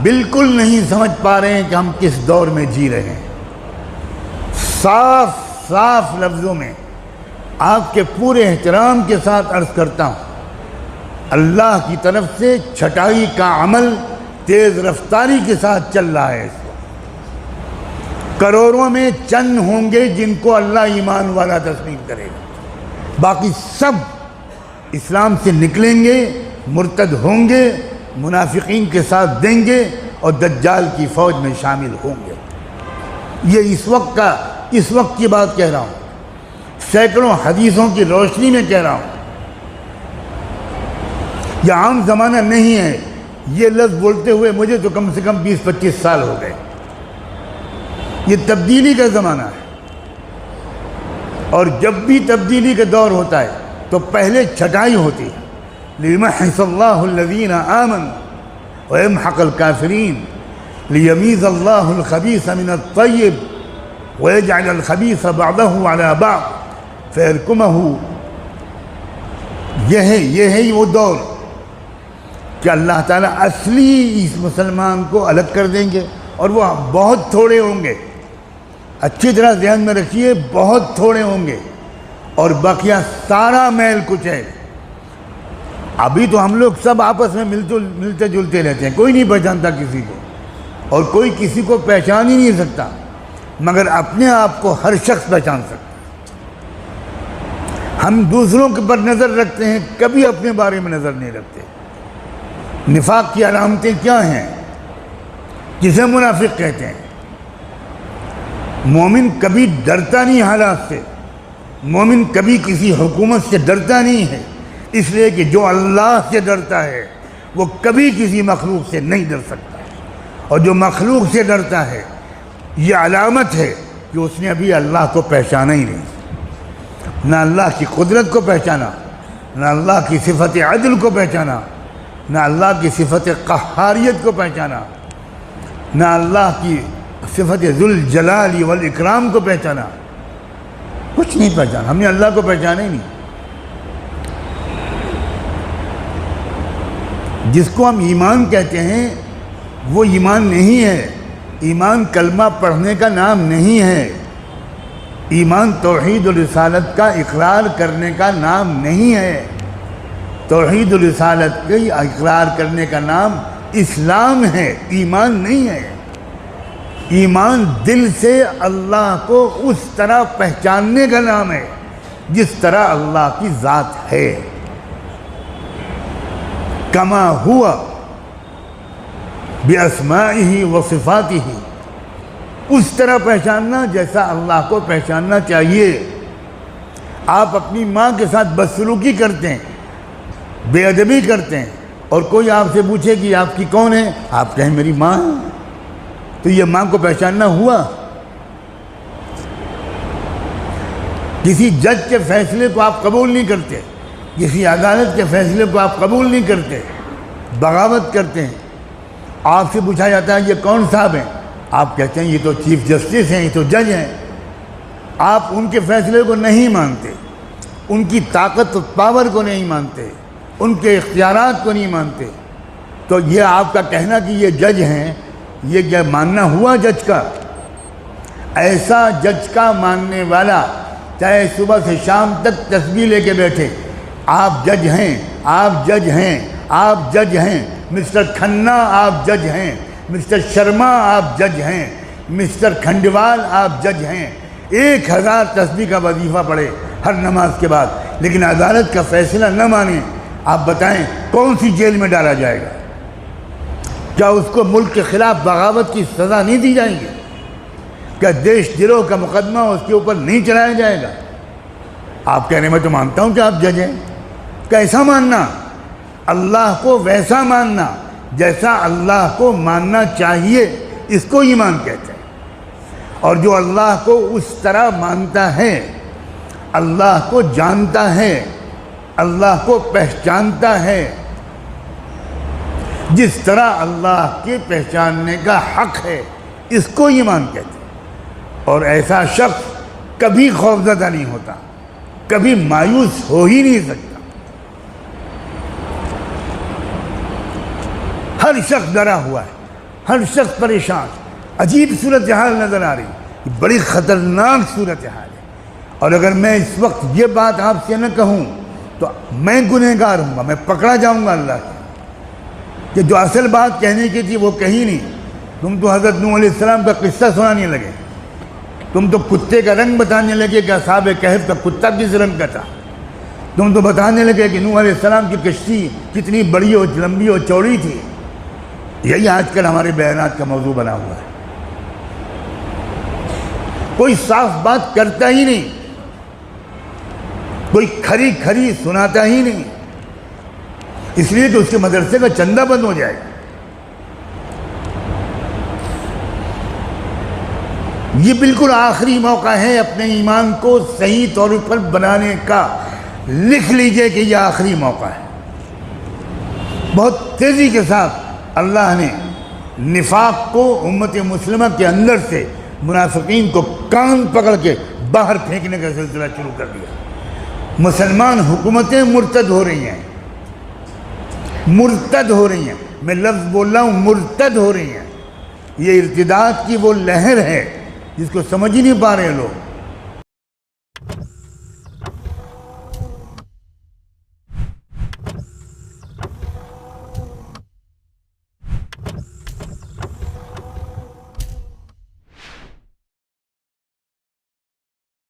بالکل نہیں سمجھ پا رہے ہیں کہ ہم کس دور میں جی رہے ہیں۔ صاف صاف لفظوں میں آپ کے پورے احترام کے ساتھ عرض کرتا ہوں، اللہ کی طرف سے چھٹائی کا عمل تیز رفتاری کے ساتھ چل رہا ہے۔ اس وقت کروڑوں میں چند ہوں گے جن کو اللہ ایمان والا تسلیم کرے گا، باقی سب اسلام سے نکلیں گے، مرتد ہوں گے، منافقین کے ساتھ دیں گے اور دجال کی فوج میں شامل ہوں گے۔ یہ اس وقت کی بات کہہ رہا ہوں، سینکڑوں حدیثوں کی روشنی میں کہہ رہا ہوں۔ یہ عام زمانہ نہیں ہے، یہ لفظ بولتے ہوئے مجھے تو کم سے کم 20-25 سال ہو گئے۔ یہ تبدیلی کا زمانہ ہے، اور جب بھی تبدیلی کا دور ہوتا ہے تو پہلے چھٹائی ہوتی ہے۔ لِيُمَحِّصَ اللَّهُ الَّذِينَ آمَنُوا وَيَمْحَقَ الْكَافِرِينَ لِيَمِيزَ اللَّهُ الْخَبِيثَ مِنَ الطَّيِّبِ وَيَجْعَلَ الْخَبِيثَ بَعْضَهُ عَلَى بَعْضٍ فَيَرْكُمَهُ۔ یہ ہے وہ دور کہ اللہ تعالیٰ اصلی اس مسلمان کو الگ کر دیں گے، اور وہ بہت تھوڑے ہوں گے۔ اچھی طرح ذہن میں رکھیے، بہت تھوڑے ہوں گے، اور بقیہ سارا میل کچھ ہے۔ ابھی تو ہم لوگ سب آپس میں ملتے جلتے رہتے ہیں، کوئی نہیں پہچانتا کسی کو، اور کوئی کسی کو پہچان ہی نہیں سکتا، مگر اپنے آپ کو ہر شخص پہچان سکتا۔ ہم دوسروں کے پر نظر رکھتے ہیں، کبھی اپنے بارے میں نظر نہیں رکھتے۔ نفاق کی علامتیں کیا ہیں؟ جسے منافق کہتے ہیں۔ مومن کبھی ڈرتا نہیں حالات سے، مومن کبھی کسی حکومت سے ڈرتا نہیں ہے، اس لیے کہ جو اللہ سے ڈرتا ہے وہ کبھی کسی مخلوق سے نہیں ڈر سکتا، اور جو مخلوق سے ڈرتا ہے یہ علامت ہے کہ اس نے ابھی اللہ کو پہچانا ہی نہیں، نہ اللہ کی قدرت کو پہچانا، نہ اللہ کی صفت عدل کو پہچانا، نہ اللہ کی صفت قہاریت کو پہچانا، نہ اللہ کی صفت ذوالجلال والاکرام کو پہچانا، کچھ نہیں پہچانا۔ ہم نے اللہ کو پہچانا ہی نہیں۔ جس کو ہم ایمان کہتے ہیں وہ ایمان نہیں ہے، ایمان کلمہ پڑھنے کا نام نہیں ہے، ایمان توحید و رسالت کا اقرار کرنے کا نام نہیں ہے۔ توحید و رسالت کے اقرار کرنے کا نام اسلام ہے، ایمان نہیں ہے۔ ایمان دل سے اللہ کو اس طرح پہچاننے کا نام ہے جس طرح اللہ کی ذات ہے، کما ہوا باسمائہ و صفاتہ، اس طرح پہچاننا جیسا اللہ کو پہچاننا چاہیے۔ آپ اپنی ماں کے ساتھ بدسلوکی کرتے ہیں، بے ادبی کرتے ہیں، اور کوئی آپ سے پوچھے کہ آپ کی کون ہے، آپ کہیں میری ماں ہے، تو یہ ماں کو پہچاننا ہوا؟ کسی جج کے فیصلے کو آپ قبول نہیں کرتے، کسی عدالت کے فیصلے کو آپ قبول نہیں کرتے، بغاوت کرتے ہیں۔ آپ سے پوچھا جاتا ہے یہ کون صاحب ہیں، آپ کہتے ہیں یہ تو چیف جسٹس ہیں، یہ تو جج ہیں۔ آپ ان کے فیصلے کو نہیں مانتے، ان کی طاقت و پاور کو نہیں مانتے، ان کے اختیارات کو نہیں مانتے، تو یہ آپ کا کہنا کہ یہ جج ہیں، یہ کیا ماننا ہوا جج کا؟ ایسا جج کا ماننے والا چاہے صبح سے شام تک تسبیح لے کے بیٹھے، آپ جج ہیں، آپ جج ہیں، آپ جج ہیں، مسٹر کھنہ آپ جج ہیں، مسٹر شرما آپ جج ہیں، مسٹر کھنڈوال آپ جج ہیں، 1000 تسبیح کا وظیفہ پڑھے ہر نماز کے بعد، لیکن عدالت کا فیصلہ نہ مانیں، آپ بتائیں کون سی جیل میں ڈالا جائے گا؟ کیا اس کو ملک کے خلاف بغاوت کی سزا نہیں دی جائے گی؟ کیا دیش دروہ کا مقدمہ اس کے اوپر نہیں چلایا جائے گا؟ آپ کہنے میں تو مانتا ہوں کہ آپ جج ہیں۔ کیسا ماننا؟ اللہ کو ویسا ماننا جیسا اللہ کو ماننا چاہیے، اس کو ایمان کہتے ہیں۔ اور جو اللہ کو اس طرح مانتا ہے، اللہ کو جانتا ہے، اللہ کو پہچانتا ہے جس طرح اللہ کے پہچاننے کا حق ہے، اس کو ایمان کہتے ہیں۔ اور ایسا شخص کبھی خوفزدہ نہیں ہوتا، کبھی مایوس ہو ہی نہیں سکتا۔ ہر شخص ڈرا ہوا ہے، ہر شخص پریشان، عجیب صورتحال نظر آ رہی، بڑی خطرناک صورتحال ہے۔ اور اگر میں اس وقت یہ بات آپ سے نہ کہوں تو میں گنہگار ہوں گا، میں پکڑا جاؤں گا اللہ سے، کہ جو اصل بات کہنے کی تھی وہ کہی نہیں۔ تم تو حضرت نوح علیہ السلام کا قصہ سنانے لگے، تم تو کتے کا رنگ بتانے لگے کہ اصحاب کہف کا کتا کس رنگ کا تھا، تم تو بتانے لگے کہ نوح علیہ السلام کی کشتی کتنی بڑی اور لمبی اور چوڑی تھی۔ یہی آج کل ہمارے بیانات کا موضوع بنا ہوا ہے، کوئی صاف بات کرتا ہی نہیں، کوئی کھری کھری سناتا ہی نہیں، اس لیے کہ اس کے مدرسے کا چندہ بند ہو جائے گا۔ یہ بالکل آخری موقع ہے اپنے ایمان کو صحیح طور پر بنانے کا، لکھ لیجئے کہ یہ آخری موقع ہے۔ بہت تیزی کے ساتھ اللہ نے نفاق کو امت مسلمہ کے اندر سے، منافقین کو کان پکڑ کے باہر پھینکنے کا سلسلہ شروع کر دیا۔ مسلمان حکومتیں مرتد ہو رہی ہیں، مرتد ہو رہی ہیں، میں لفظ بول رہا ہوں مرتد ہو رہی ہیں۔ یہ ارتداد کی وہ لہر ہے جس کو سمجھ ہی نہیں پا رہے لوگ۔